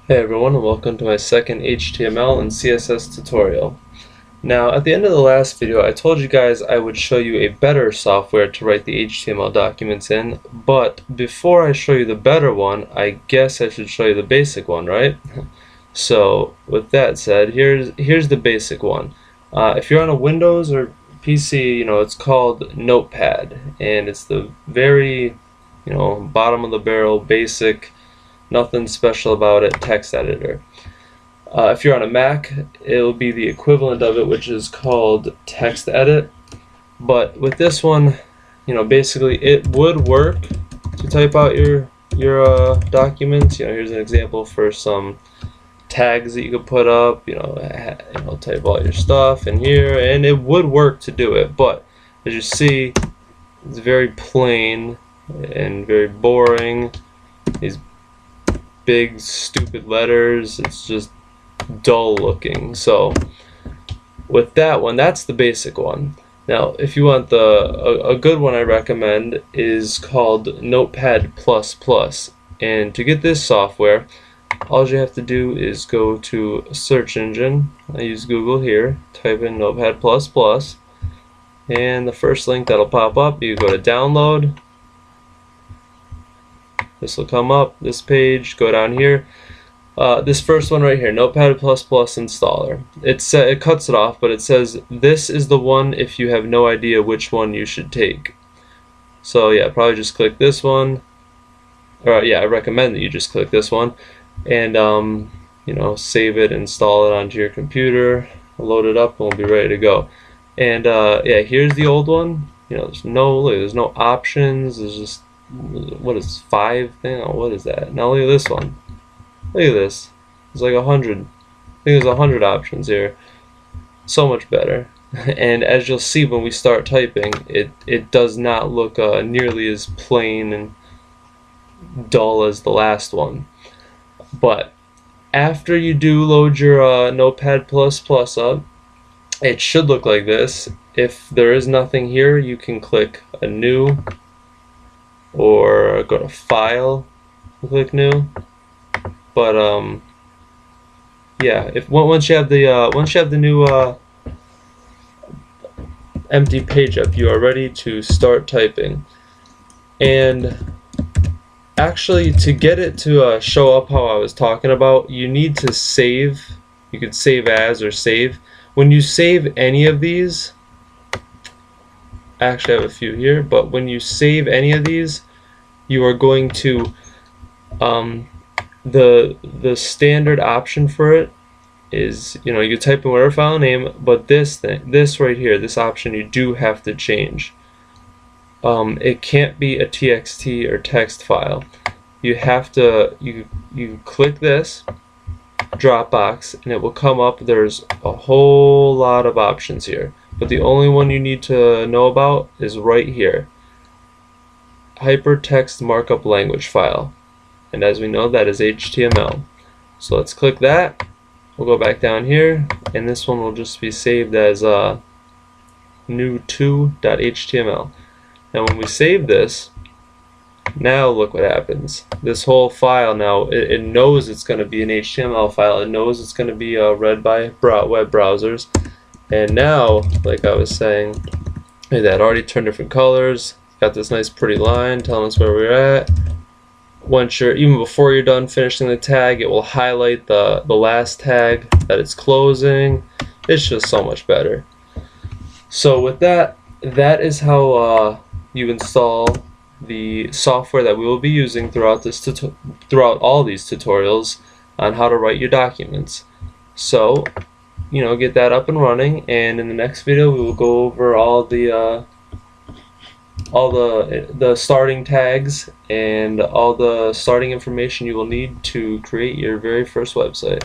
Hey everyone, and welcome to my second HTML and CSS tutorial. Now, at the end of the last video, I told you guys I would show you a better software to write the HTML documents in, but before I show you the better one, I guess I should show you the basic one, right? So, with that said, here's the basic one. If you're on a Windows or PC, it's called Notepad, and it's the very, bottom of the barrel, basic, nothing special about it text editor. If you're on a Mac, it'll be the equivalent of it, which is called text edit. But with this one, basically it would work to type out your documents. Here's an example for some tags that you could put up. Type all your stuff in here, and it would work to do it. But as you see, it's very plain and very boring. These big stupid letters, it's just dull looking. So with that one, that's the basic one. Now if you want a good one, I recommend is called Notepad++, and to get this software, all you have to do is go to a search engine. I use Google here, type in Notepad++, and the first link that'll pop up, you go to download. This will come up, this page, go down here. This first one right here, Notepad++ installer. It cuts it off, but it says this is the one if you have no idea which one you should take. So yeah, probably just click this one. Or yeah, I recommend that you just click this one, and save it, install it onto your computer, load it up, and we'll be ready to go. And yeah, here's the old one. There's no options. There's just, what is 5 thing? Oh, what is that? Now look at this one. Look at this. It's like 100. I think there's 100 options here. So much better. And as you'll see when we start typing, it does not look nearly as plain and dull as the last one. But after you do load your Notepad++ up, it should look like this. If there is nothing here, you can click a new, or go to File, click New. But yeah, once you have the new empty page up, you are ready to start typing. And actually, to get it to show up how I was talking about, you need to save. You could save as or save. When you save any of these, I actually have a few here, but when you save any of these, you are going to the standard option for it is, you type in whatever file name, but this right here, this option, you do have to change. It can't be a txt or text file. You have to you click this Dropbox, and it will come up. There's a whole lot of options here, but the only one you need to know about is right here, hypertext markup language file, and as we know, that is HTML. So let's click that. We'll go back down here, and this one will just be saved as new2.html. Now when we save this, now look what happens. This whole file now, it knows it's going to be an HTML file. It knows it's going to be read by web browsers. And now, like I was saying, hey, that already turned different colors. Got this nice pretty line telling us where we're at. Once even before you're done finishing the tag, it will highlight the last tag that it's closing. It's just so much better. So with that is how you install the software that we will be using throughout all these tutorials on how to write your documents. So get that up and running, and in the next video we will go over all the starting tags and all the starting information you will need to create your very first website.